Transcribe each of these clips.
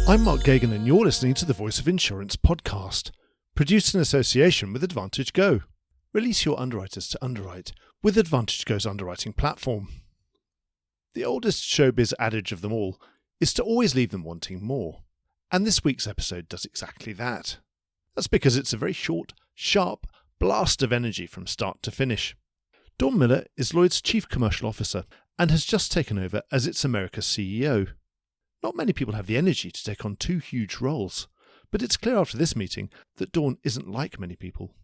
I'm Mark Gagan and you're listening to the Voice of Insurance podcast, produced in association with Advantage Go. Release your underwriters to underwrite with Advantage Go's underwriting platform. The oldest showbiz adage of them all is to always leave them wanting more. And this week's episode does exactly that. That's because it's a very short, sharp blast of energy from start to finish. Dawn Miller is Lloyd's Chief Commercial Officer and has just taken over as its America's CEO. Not many people have the energy to take on two huge roles, but it's clear after this meeting that Dawn isn't like many people.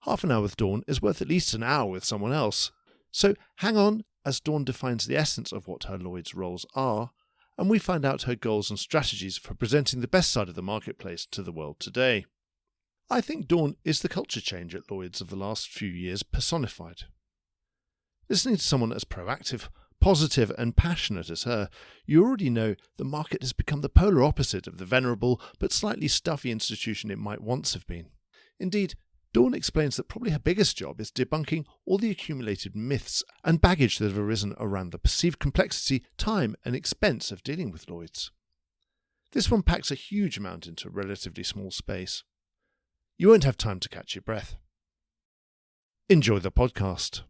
Half an hour with Dawn is worth at least an hour with someone else. So hang on as Dawn defines the essence of what her Lloyd's roles are, and we find out her goals and strategies for presenting the best side of the marketplace to the world today. I think Dawn is the culture change at Lloyd's of the last few years personified. Listening to someone as proactive, positive and passionate as her, you already know the market has become the polar opposite of the venerable but slightly stuffy institution it might once have been. Indeed, Dawn explains that probably her biggest job is debunking all the accumulated myths and baggage that have arisen around the perceived complexity, time and expense of dealing with Lloyd's. This one packs a huge amount into a relatively small space. You won't have time to catch your breath. Enjoy the podcast.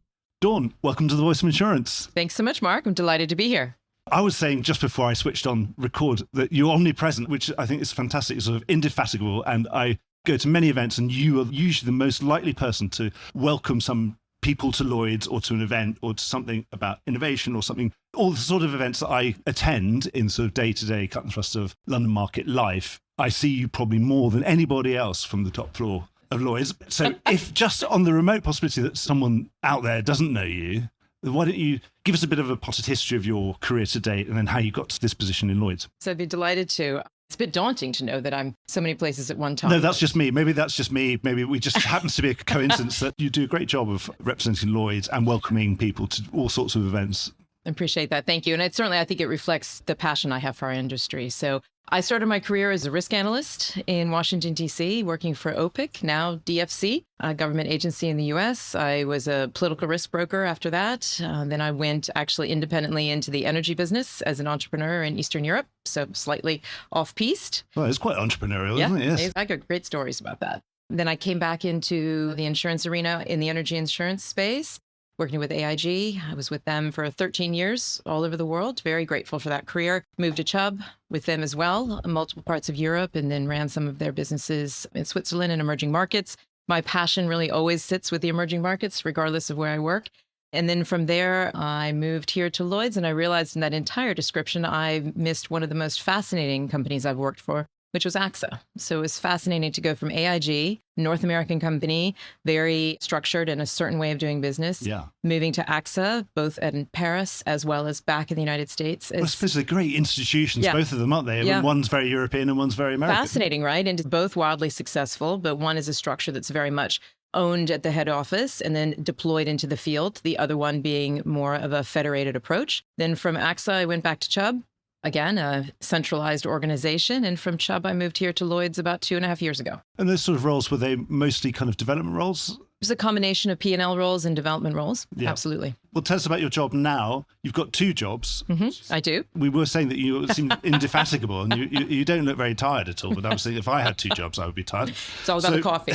Dawn, welcome to the Voice of Insurance. Thanks so much, Mark. I'm delighted to be here. I was saying just before I switched on record that you're omnipresent, which I think is fantastic, sort of indefatigable. And I go to many events and you are usually the most likely person to welcome some people to Lloyd's or to an event or to something about innovation or something, all the sort of events that I attend in sort of day-to-day cut and thrust of London market life. I see you probably more than anybody else from the top floor of Lloyd's. So if just on the remote possibility that someone out there doesn't know you, why don't you give us a bit of a potted history of your career to date and then how you got to this position in Lloyd's? So I'd be delighted to. It's a bit daunting to know that I'm so many places at one time. No, that's just me. Maybe that's just me. Maybe we just happens to be a coincidence that you do a great job of representing Lloyd's and welcoming people to all sorts of events. I appreciate that. Thank you. And I think it reflects the passion I have for our industry. So I started my career as a risk analyst in Washington, D.C., working for OPIC, now DFC, a government agency in the U.S. I was a political risk broker after that. Then I went actually independently into the energy business as an entrepreneur in Eastern Europe, so slightly off-piste. Well, it's quite entrepreneurial, isn't it? Yes. I got great stories about that. Then I came back into the insurance arena in the energy insurance space, working with AIG. I was with them for 13 years all over the world. Very grateful for that career. Moved to Chubb with them as well, multiple parts of Europe, and then ran some of their businesses in Switzerland and emerging markets. My passion really always sits with the emerging markets, regardless of where I work. And then from there, I moved here to Lloyd's, and I realized in that entire description, I missed one of the most fascinating companies I've worked for, which was AXA. So it was fascinating to go from AIG, North American company, very structured in a certain way of doing business, moving to AXA, both in Paris as well as back in the United States. Well, I suppose they're great institutions, both of them, aren't they? Yeah. One's very European and one's very American. Fascinating, right? And both wildly successful, but one is a structure that's very much owned at the head office and then deployed into the field, the other one being more of a federated approach. Then from AXA, I went back to Chubb. Again, a centralized organization. And from Chubb, I moved here to Lloyd's about 2.5 years ago. And those sort of roles, were they mostly kind of development roles? It was a combination of P&L roles and development roles. Yeah. Absolutely. Well, tell us about your job now. You've got two jobs. I do. We were saying that you seem indefatigable and you don't look very tired at all. But I was thinking if I had two jobs, I would be tired. It's all about the coffee.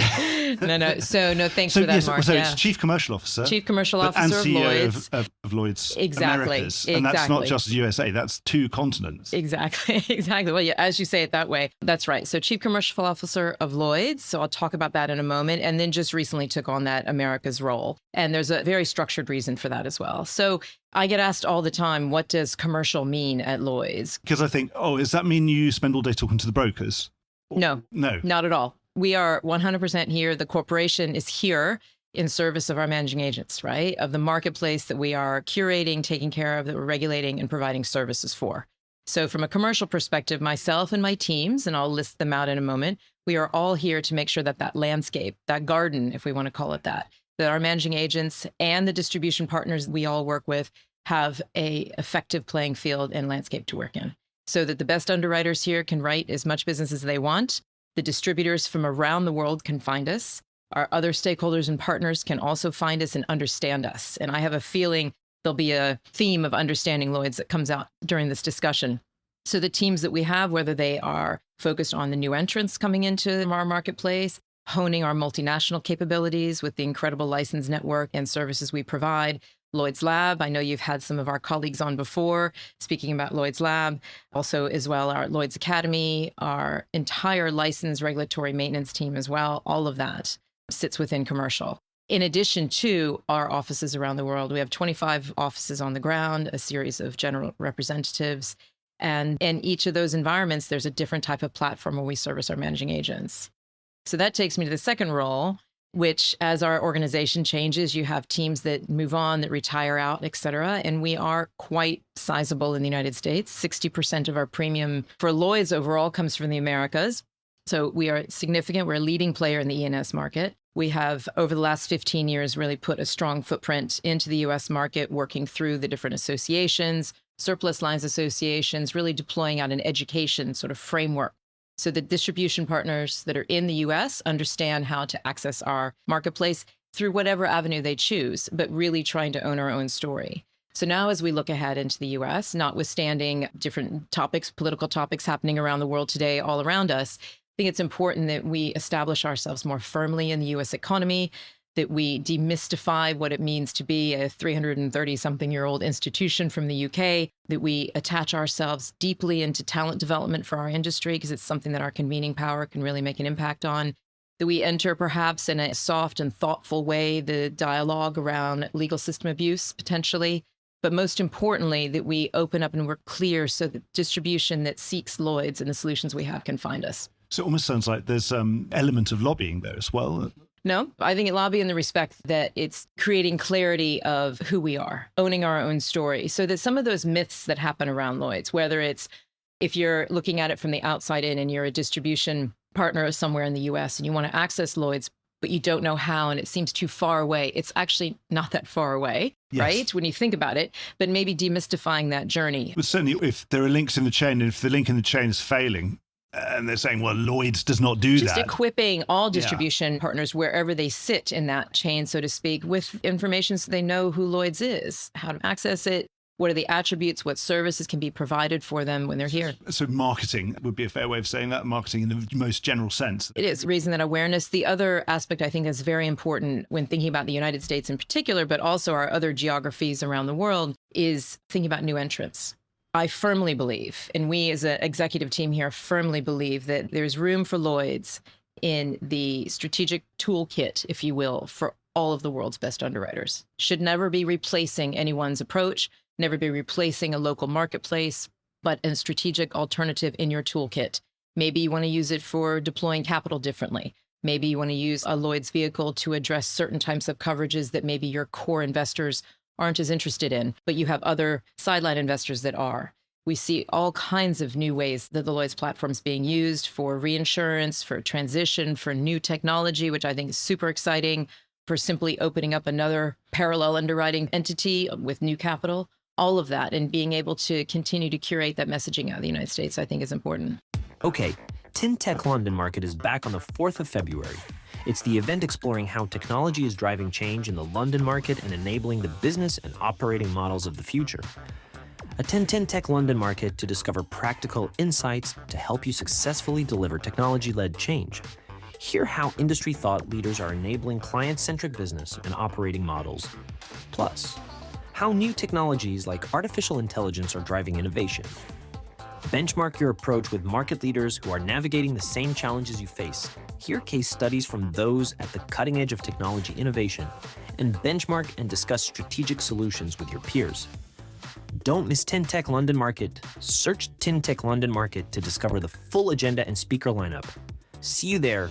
No. So thanks for that, Mark. So it's Chief Commercial Officer. Chief Commercial Officer and of CEO Lloyd's. Of Lloyd's Exactly. Americas. And that's not just the USA, that's two continents. Exactly. Well, yeah, as you say it that way, that's right. So Chief Commercial Officer of Lloyd's. So I'll talk about that in a moment. And then just recently took on that America's role. And there's a very structured reason for that as well. So I get asked all the time, what does commercial mean at Lloyd's? Because I think, does that mean you spend all day talking to the brokers? No, not at all. We are 100% here. The corporation is here in service of our managing agents, right? Of the marketplace that we are curating, taking care of, that we're regulating and providing services for. So from a commercial perspective, myself and my teams, and I'll list them out in a moment, we are all here to make sure that that landscape, that garden, if we want to call it that our managing agents and the distribution partners we all work with have a effective playing field and landscape to work in, so that the best underwriters here can write as much business as they want. The distributors from around the world can find us. Our other stakeholders and partners can also find us and understand us. And I have a feeling there'll be a theme of understanding Lloyd's that comes out during this discussion. So the teams that we have, whether they are focused on the new entrants coming into our marketplace, honing our multinational capabilities with the incredible license network and services we provide. Lloyd's Lab, I know you've had some of our colleagues on before speaking about Lloyd's Lab. Also as well, our Lloyd's Academy, our entire license regulatory maintenance team as well. All of that sits within commercial. In addition to our offices around the world, we have 25 offices on the ground, a series of general representatives. And in each of those environments, there's a different type of platform where we service our managing agents. So that takes me to the second role, which as our organization changes, you have teams that move on, that retire out, et cetera. And we are quite sizable in the United States. 60% of our premium for Lloyd's overall comes from the Americas. So we are significant. We're a leading player in the E&S market. We have, over the last 15 years, really put a strong footprint into the US market, working through the different associations, surplus lines associations, really deploying out an education sort of framework so that distribution partners that are in the US understand how to access our marketplace through whatever avenue they choose, but really trying to own our own story. So now as we look ahead into the US, notwithstanding different topics, political topics happening around the world today, all around us, I think it's important that we establish ourselves more firmly in the US economy, that we demystify what it means to be a 330-something-year-old institution from the UK, that we attach ourselves deeply into talent development for our industry, because it's something that our convening power can really make an impact on, that we enter perhaps in a soft and thoughtful way the dialogue around legal system abuse, potentially, but most importantly, that we open up and we're clear so that distribution that seeks Lloyd's and the solutions we have can find us. So it almost sounds like there's an element of lobbying there as well. No, I think it lobby in the respect that it's creating clarity of who we are, owning our own story, so that some of those myths that happen around Lloyd's, whether it's if you're looking at it from the outside in and you're a distribution partner somewhere in the US and you want to access Lloyd's, but you don't know how and it seems too far away, it's actually not that far away, yes, right? When you think about it, but maybe demystifying that journey. But certainly if there are links in the chain, and if the link in the chain is failing, and they're saying, well, Lloyd's does not do just that. Just equipping all distribution partners, wherever they sit in that chain, so to speak, with information so they know who Lloyd's is, how to access it, what are the attributes, what services can be provided for them when they're here. So marketing would be a fair way of saying that, marketing in the most general sense. It is, raising that awareness. The other aspect I think is very important when thinking about the United States in particular, but also our other geographies around the world, is thinking about new entrants. I firmly believe, and we as an executive team here firmly believe, that there's room for Lloyd's in the strategic toolkit, if you will, for all of the world's best underwriters. Should never be replacing anyone's approach, never be replacing a local marketplace, but a strategic alternative in your toolkit. Maybe you want to use it for deploying capital differently. Maybe you want to use a Lloyd's vehicle to address certain types of coverages that maybe your core investors aren't as interested in, but you have other sideline investors that are. We see all kinds of new ways that the Lloyd's platform is being used for reinsurance, for transition, for new technology, which I think is super exciting, for simply opening up another parallel underwriting entity with new capital. All of that, and being able to continue to curate that messaging out of the United States, I think is important. Okay, TinTech London Market is back on the 4th of February. It's the event exploring how technology is driving change in the London market and enabling the business and operating models of the future. Attend TinTech London Market to discover practical insights to help you successfully deliver technology-led change. Hear how industry thought leaders are enabling client-centric business and operating models. Plus, how new technologies like artificial intelligence are driving innovation. Benchmark your approach with market leaders who are navigating the same challenges you face. Hear case studies from those at the cutting edge of technology innovation, and benchmark and discuss strategic solutions with your peers. Don't miss TinTech London Market. Search TinTech London Market to discover the full agenda and speaker lineup. See you there.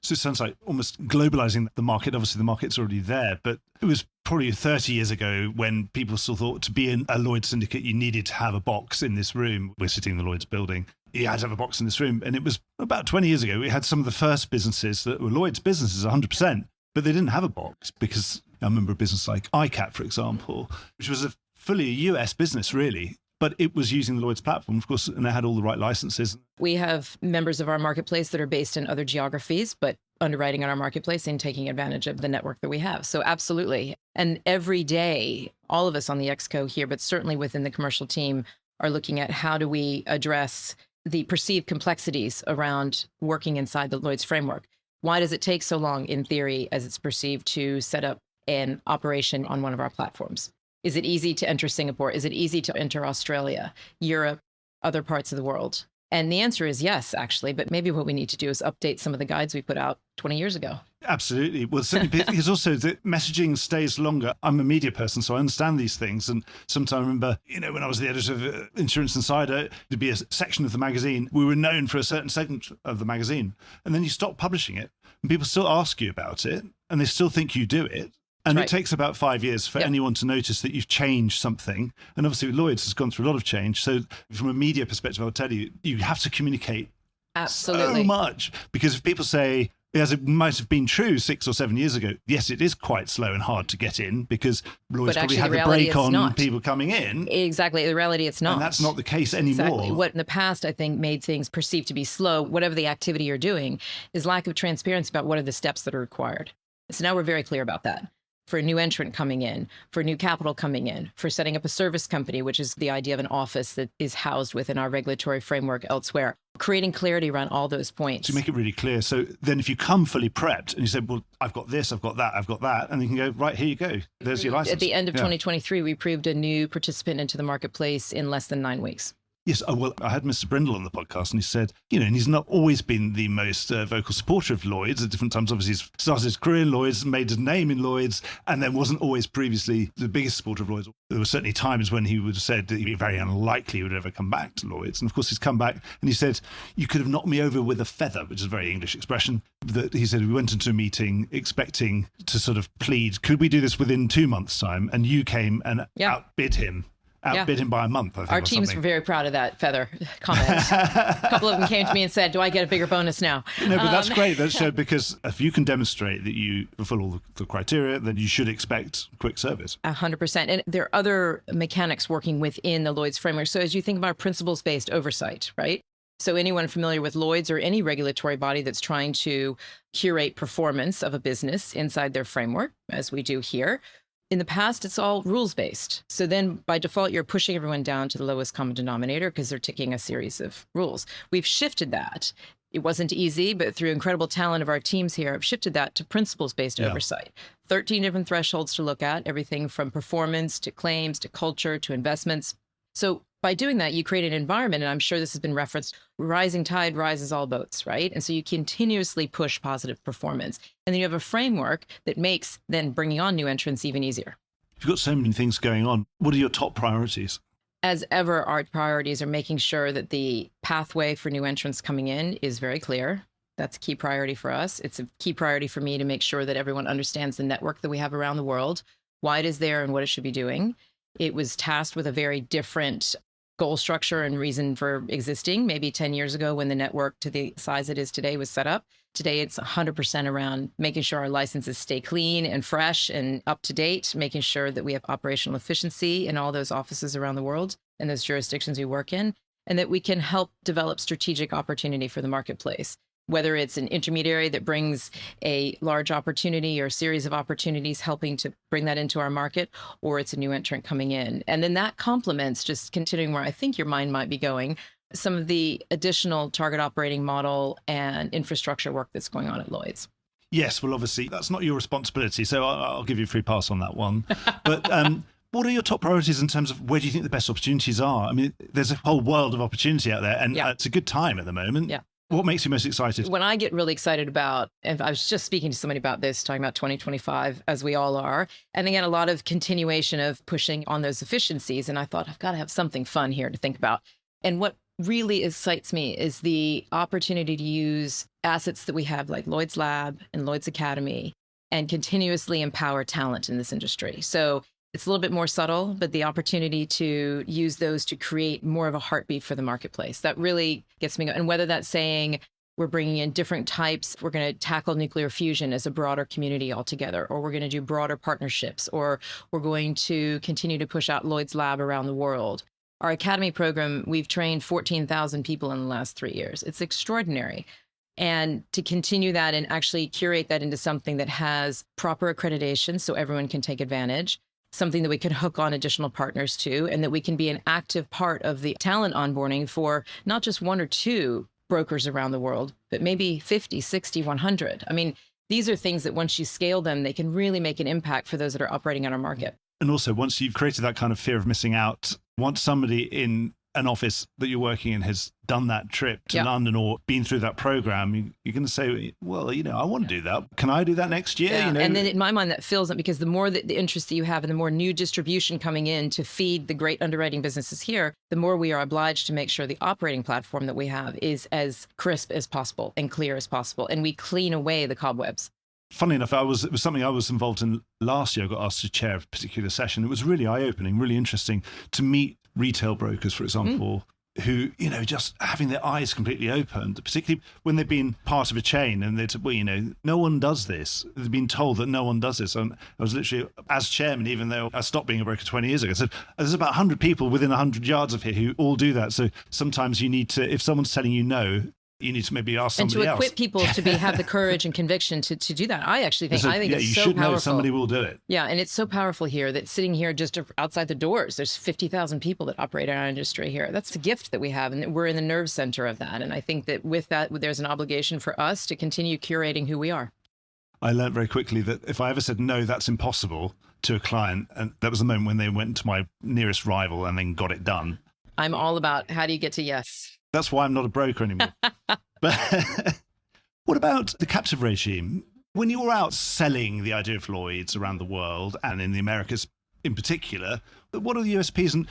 So it sounds like almost globalizing the market. Obviously, the market's already there, but it was probably 30 years ago when people still thought to be in a Lloyd's syndicate, you needed to have a box in this room. We're sitting in the Lloyd's building. You had to have a box in this room. And it was about 20 years ago, we had some of the first businesses that were Lloyd's businesses 100%, but they didn't have a box, because I remember a business like ICAT, for example, which was a fully US business, really. But it was using the Lloyd's platform, of course, and they had all the right licenses. We have members of our marketplace that are based in other geographies, but underwriting on our marketplace and taking advantage of the network that we have. So absolutely. And every day, all of us on the Exco here, but certainly within the commercial team, are looking at how do we address the perceived complexities around working inside the Lloyd's framework. Why does it take so long, in theory, as it's perceived, to set up an operation on one of our platforms? Is it easy to enter Singapore? Is it easy to enter Australia, Europe, other parts of the world? And the answer is yes, actually. But maybe what we need to do is update some of the guides we put out 20 years ago. Absolutely. Well, certainly, because also the messaging stays longer. I'm a media person, so I understand these things. And sometimes I remember, when I was the editor of Insurance Insider, there'd be a section of the magazine. We were known for a certain segment of the magazine. And then you stop publishing it, and people still ask you about it, and they still think you do it. And Right. It takes about 5 years for anyone to notice that you've changed something. And obviously, Lloyd's has gone through a lot of change. So from a media perspective, I'll tell you, you have to communicate Absolutely. so much. Because if people say, as it might have been true 6 or 7 years ago, yes, it is quite slow and hard to get in because Lloyd's But probably actually, had the the reality break is on not. people coming in. Exactly. The reality, it's not. And that's not the case anymore. Exactly. What in the past, I think, made things perceived to be slow, whatever the activity you're doing, is lack of transparency about what are the steps that are required. So now we're very clear about that. For a new entrant coming in, for new capital coming in, for setting up a service company, which is the idea of an office that is housed within our regulatory framework elsewhere, creating clarity around all those points. To make it really clear. So then if you come fully prepped and you say, well, I've got this, I've got that, I've got that, and you can go, right, here you go. There's your license. At the end of 2023, we approved a new participant into the marketplace in less than 9 weeks. Yes, well, I had Mr. Brindle on the podcast, and he said, and he's not always been the most vocal supporter of Lloyd's. At different times, obviously, he's started his career in Lloyd's, made his name in Lloyd's, and then wasn't always previously the biggest supporter of Lloyd's. There were certainly times when he would have said that he'd be very unlikely he would ever come back to Lloyd's. And of course, he's come back, and he said, you could have knocked me over with a feather, which is a very English expression. That he said, we went into a meeting expecting to sort of plead, could we do this within 2 months' time? And you came and outbid him. Him by a month, I think. Our teams were very proud of that feather comment. A couple of them came to me and said, do I get a bigger bonus now? No, but that's great. That's because if you can demonstrate that you fulfill all the criteria, then you should expect quick service. 100%. And there are other mechanics working within the Lloyd's framework. So as you think about principles-based oversight, right? So anyone familiar with Lloyd's or any regulatory body that's trying to curate performance of a business inside their framework, as we do here, in the past, it's all rules-based. So then by default, you're pushing everyone down to the lowest common denominator because they're ticking a series of rules. We've shifted that. It wasn't easy, but through incredible talent of our teams here, I've shifted that to principles-based oversight. 13 different thresholds to look at, everything from performance to claims to culture to investments. So by doing that, you create an environment, and I'm sure this has been referenced, rising tide rises all boats, right? And so you continuously push positive performance. And then you have a framework that makes then bringing on new entrants even easier. You've got so many things going on. What are your top priorities? As ever, our priorities are making sure that the pathway for new entrants coming in is very clear. That's a key priority for us. It's a key priority for me to make sure that everyone understands the network that we have around the world, why it is there and what it should be doing. It was tasked with a very different goal structure and reason for existing maybe 10 years ago when the network to the size it is today was set up. Today, it's 100% around making sure our licenses stay clean and fresh and up to date, making sure that we have operational efficiency in all those offices around the world and those jurisdictions we work in, and that we can help develop strategic opportunity for the marketplace. Whether it's an intermediary that brings a large opportunity or a series of opportunities helping to bring that into our market, or it's a new entrant coming in. And then that complements, just continuing where I think your mind might be going, some of the additional target operating model and infrastructure work that's going on at Lloyd's. Yes, well, obviously, that's not your responsibility, so I'll give you a free pass on that one. But what are your top priorities in terms of where do you think the best opportunities are? I mean, there's a whole world of opportunity out there, and it's a good time at the moment. Yeah. What makes you most excited? When I get really excited about, and I was just speaking to somebody about this, talking about 2025, as we all are. And again, a lot of continuation of pushing on those efficiencies. And I thought, I've got to have something fun here to think about. And what really excites me is the opportunity to use assets that we have like Lloyd's Lab and Lloyd's Academy and continuously empower talent in this industry. So it's a little bit more subtle, but the opportunity to use those to create more of a heartbeat for the marketplace, that really gets me going. And whether that's saying we're bringing in different types, we're going to tackle nuclear fusion as a broader community altogether, or we're going to do broader partnerships, or we're going to continue to push out Lloyd's Lab around the world. Our Academy program, we've trained 14,000 people in the last 3 years. It's extraordinary. And to continue that and actually curate that into something that has proper accreditation so everyone can take advantage, something that we can hook on additional partners to, and that we can be an active part of the talent onboarding for not just one or two brokers around the world, but maybe 50, 60, 100. I mean, these are things that once you scale them, they can really make an impact for those that are operating on our market. And also, once you've created that kind of fear of missing out, once somebody in an office that you're working in has done that trip to London or been through that program, you're going to say, well, I want to do that. Can I do that next year? Yeah. And then in my mind, that fills up, because the more the interest that you have and the more new distribution coming in to feed the great underwriting businesses here, the more we are obliged to make sure the operating platform that we have is as crisp as possible and clear as possible. And we clean away the cobwebs. Funnily enough, it was something I was involved in last year. I got asked to chair a particular session. It was really eye-opening, really interesting to meet retail brokers, for example, who, just having their eyes completely opened, particularly when they've been part of a chain and they'd, no one does this. They've been told that no one does this. And I was literally, as chairman, even though I stopped being a broker 20 years ago, I said, there's about 100 people within 100 yards of here who all do that. So sometimes you need to, if someone's telling you no, you need to maybe ask somebody else. And to equip people to have the courage and conviction to do that. I actually think, you it's so should powerful. Know somebody will do it. Yeah, and it's so powerful here that sitting here just outside the doors, there's 50,000 people that operate in our industry here. That's a gift that we have, and we're in the nerve center of that. And I think that with that, there's an obligation for us to continue curating who we are. I learned very quickly that if I ever said, no, that's impossible to a client, and that was the moment when they went to my nearest rival and then got it done. I'm all about, how do you get to yes? That's why I'm not a broker anymore. But what about the captive regime? When you were out selling the idea of Lloyd's around the world and in the Americas in particular, what are the USPs and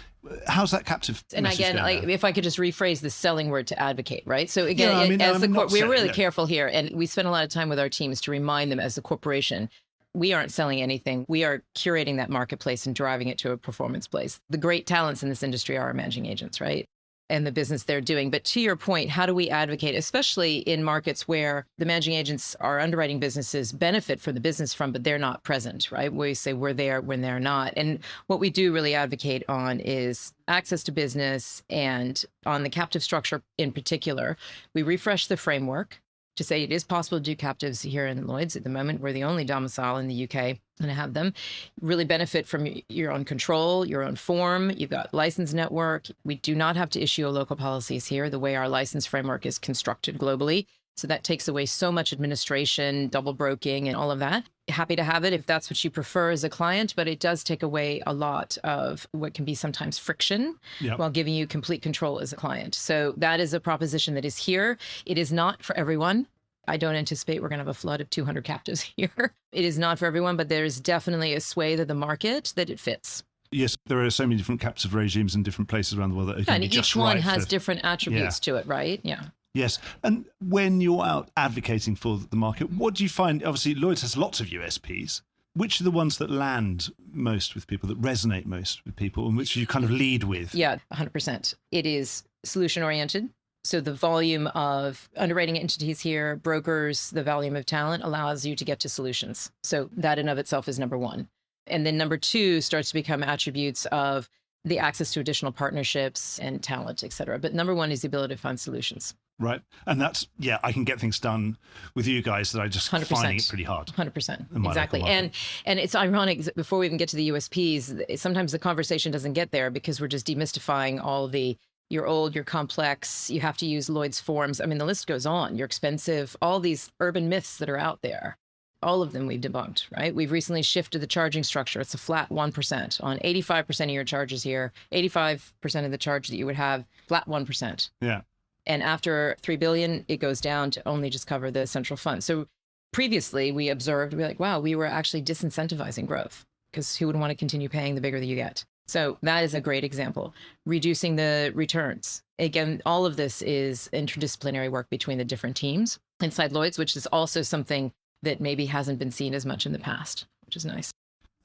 how's that captive? And again, if I could just rephrase the selling word to advocate, right? So again, we're really careful here, and we spend a lot of time with our teams to remind them, as a corporation, we aren't selling anything. We are curating that marketplace and driving it to a performance place. The great talents in this industry are our managing agents, right? And the business they're doing. But to your point, how do we advocate, especially in markets where the managing agents are underwriting businesses benefit from the business from, but they're not present, right? We say we're there when they're not. And what we do really advocate on is access to business, and on the captive structure in particular, we refresh the framework to say it is possible to do captives here in Lloyd's. At the moment, we're the only domicile in the UK and have them. Really benefit from your own control, your own form. You've got license network. We do not have to issue local policies here, the way our license framework is constructed globally. So that takes away so much administration, double broking, and all of that. Happy to have it if that's what you prefer as a client, but it does take away a lot of what can be sometimes friction while giving you complete control as a client. So that is a proposition that is here. It is not for everyone. I don't anticipate we're going to have a flood of 200 captives here. It is not for everyone, but there's definitely a swathe of the market that it fits. Yes, there are so many different captive regimes in different places around the world that and each one has different attributes to it, right? Yeah. Yes. And when you're out advocating for the market, what do you find? Obviously, Lloyd's has lots of USPs. Which are the ones that land most with people, that resonate most with people, and which you kind of lead with? Yeah, 100%. It is solution-oriented. So the volume of underwriting entities here, brokers, the volume of talent allows you to get to solutions. So that in of itself is number one. And then number two starts to become attributes of the access to additional partnerships and talent, et cetera. But number one is the ability to find solutions. Right. And that's, I can get things done with you guys that I just 100%. Finding it pretty hard. 100%. Exactly. And it's ironic, before we even get to the USPs, sometimes the conversation doesn't get there because we're just demystifying all the, you're old, you're complex, you have to use Lloyd's forms. I mean, the list goes on. You're expensive, all these urban myths that are out there. All of them we've debunked, right? We've recently shifted the charging structure. It's a flat 1% on 85% of your charges here, 85% of the charge that you would have, flat 1%. Yeah. And after $3 billion, it goes down to only just cover the central fund. So previously we observed, we're like, wow, we were actually disincentivizing growth because who would want to continue paying the bigger that you get? So that is a great example. Reducing the returns. Again, all of this is interdisciplinary work between the different teams inside Lloyd's, which is also something that maybe hasn't been seen as much in the past, which is nice.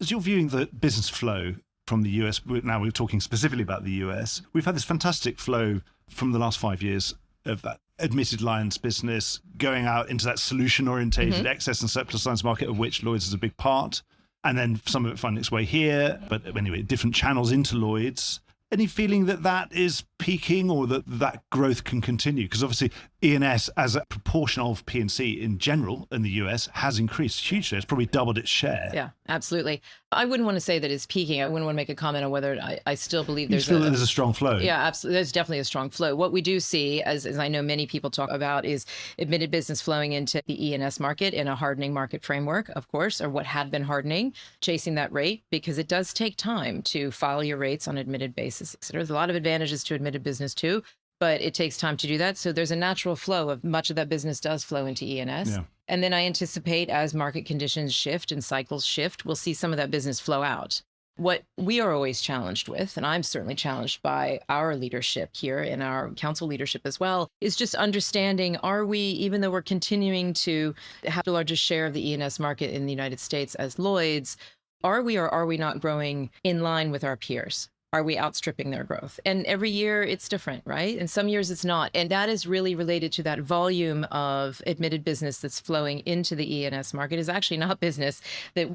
As you're viewing the business flow from the US, now we're talking specifically about the US, we've had this fantastic flow from the last 5 years of that admitted lines business going out into that solution-orientated excess and surplus lines market, of which Lloyd's is a big part. And then some of it finding its way here, but anyway, different channels into Lloyd's. Any feeling that that is peaking or that growth can continue? Because obviously E&S as a proportion of P&C in general in the US has increased hugely. It's probably doubled its share. Yeah, absolutely. I wouldn't want to say that it's peaking. I wouldn't want to make a comment on whether I still believe You feel that there's a strong flow. Yeah, absolutely. There's definitely a strong flow. What we do see, as I know many people talk about, is admitted business flowing into the E&S market in a hardening market framework, of course, or what had been hardening, chasing that rate, because it does take time to file your rates on admitted basis, et cetera. There's a lot of advantages to admitted business too, but it takes time to do that. So there's a natural flow of much of that business does flow into E&S. Yeah. And then I anticipate as market conditions shift and cycles shift, we'll see some of that business flow out. What we are always challenged with, and I'm certainly challenged by our leadership here and our council leadership as well, is just understanding, are we, even though we're continuing to have the largest share of the E&S market in the United States as Lloyd's, are we or are we not growing in line with our peers? Are we outstripping their growth? And every year it's different, right? And some years it's not. And that is really related to that volume of admitted business that's flowing into the E&S market is actually not business that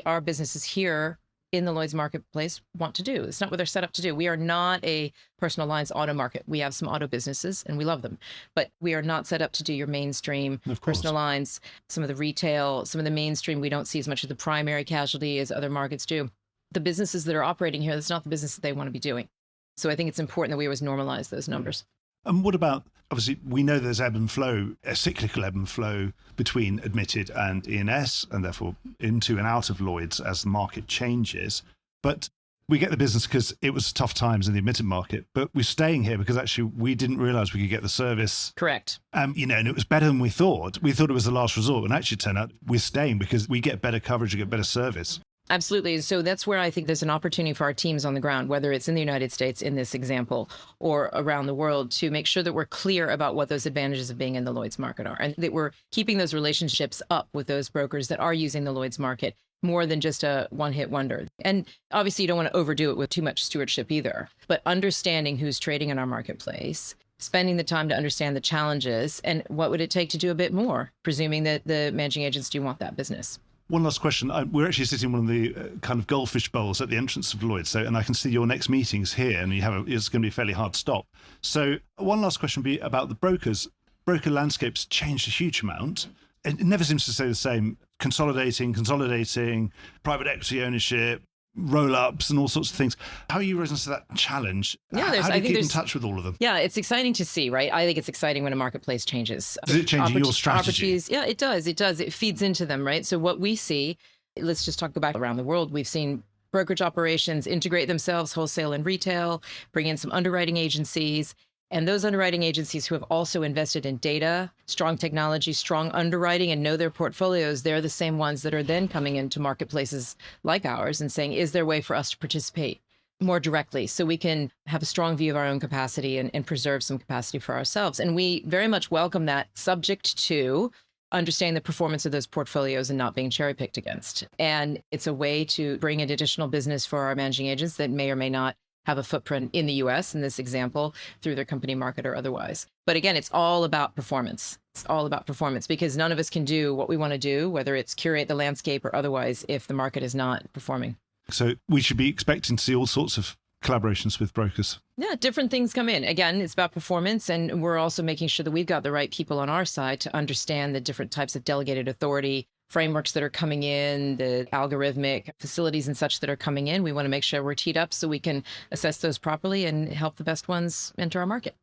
our businesses here in the Lloyd's marketplace want to do. It's not what they're set up to do. We are not a personal lines auto market. We have some auto businesses and we love them, but we are not set up to do your mainstream personal lines, some of the retail, some of the mainstream. We don't see as much of the primary casualty as other markets do. The businesses that are operating here, that's not the business that they want to be doing. So I think it's important that we always normalize those numbers. And what about, obviously, we know there's ebb and flow, a cyclical ebb and flow between admitted and E&S, and therefore into and out of Lloyd's as the market changes. But we get the business because it was tough times in the admitted market, but we're staying here because actually we didn't realize we could get the service. Correct. And it was better than we thought. We thought it was the last resort, and actually it turned out we're staying because we get better coverage, we get better service. Absolutely. So that's where I think there's an opportunity for our teams on the ground, whether it's in the United States in this example or around the world, to make sure that we're clear about what those advantages of being in the Lloyd's market are, and that we're keeping those relationships up with those brokers that are using the Lloyd's market more than just a one-hit wonder. And obviously you don't want to overdo it with too much stewardship either, but understanding who's trading in our marketplace, spending the time to understand the challenges, and what would it take to do a bit more, presuming that the managing agents do want that business. One last question. We're actually sitting in one of the kind of goldfish bowls at the entrance of Lloyd. And I can see your next meeting's here, and it's going to be a fairly hard stop. So one last question would be about the brokers. Broker landscape's changed a huge amount. It never seems to stay the same. Consolidating, private equity ownership, roll-ups and all sorts of things. How are you rising to that challenge? Yeah, How do you keep in touch with all of them? Yeah, it's exciting to see, right? I think it's exciting when a marketplace changes. Does it change your strategy? Yeah, it does. It feeds into them, right? So what we see, let's just go back around the world. We've seen brokerage operations integrate themselves, wholesale and retail, bring in some underwriting agencies. And those underwriting agencies who have also invested in data, strong technology, strong underwriting, and know their portfolios, they're the same ones that are then coming into marketplaces like ours and saying, is there a way for us to participate more directly so we can have a strong view of our own capacity and preserve some capacity for ourselves? And we very much welcome that, subject to understanding the performance of those portfolios and not being cherry-picked against. And it's a way to bring in additional business for our managing agents that may or may not have a footprint in the US, in this example, through their company market or otherwise. But again, it's all about performance. It's all about performance, because none of us can do what we want to do, whether it's curate the landscape or otherwise, if the market is not performing. So we should be expecting to see all sorts of collaborations with brokers. Yeah, different things come in. Again, it's about performance, and we're also making sure that we've got the right people on our side to understand the different types of delegated authority frameworks that are coming in, the algorithmic facilities and such that are coming in. We want to make sure we're teed up so we can assess those properly and help the best ones enter our market.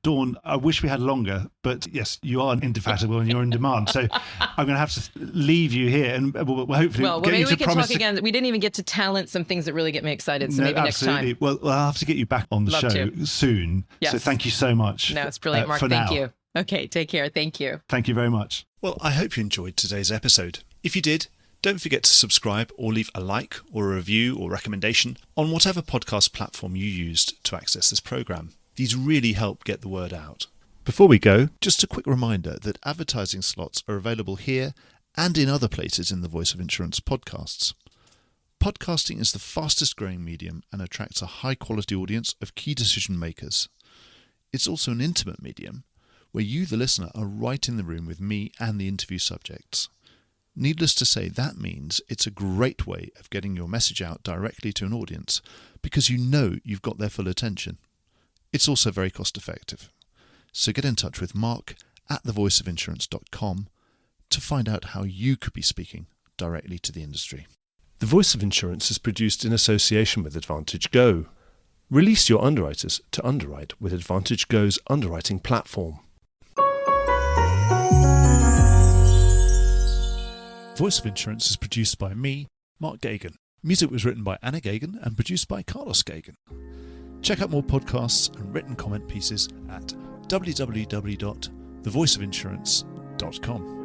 Dawn, I wish we had longer, but yes, you are indefatigable and you're in demand. So I'm going to have to leave you here, and we'll hopefully get maybe you to we can promise talk again. We didn't even get to talent some things that really get me excited. So maybe absolutely. Next time. Well, I'll have to get you back on the Love show to. soon. Yes. So thank you so much. No, it's brilliant, Mark. Thank you. Okay, take care. Thank you. Thank you very much. Well, I hope you enjoyed today's episode. If you did, don't forget to subscribe or leave a like or a review or recommendation on whatever podcast platform you used to access this program. These really help get the word out. Before we go, just a quick reminder that advertising slots are available here and in other places in the Voice of Insurance podcasts. Podcasting is the fastest growing medium and attracts a high quality audience of key decision makers. It's also an intimate medium where you, the listener, are right in the room with me and the interview subjects. Needless to say, that means it's a great way of getting your message out directly to an audience because you know you've got their full attention. It's also very cost effective. So get in touch with Mark at thevoiceofinsurance.com to find out how you could be speaking directly to the industry. The Voice of Insurance is produced in association with Advantage Go. Release your underwriters to underwrite with Advantage Go's underwriting platform. Voice of Insurance is produced by me, Mark Gagan. Music was written by Anna Gagan and produced by Carlos Gagan. Check out more podcasts and written comment pieces at www.thevoiceofinsurance.com.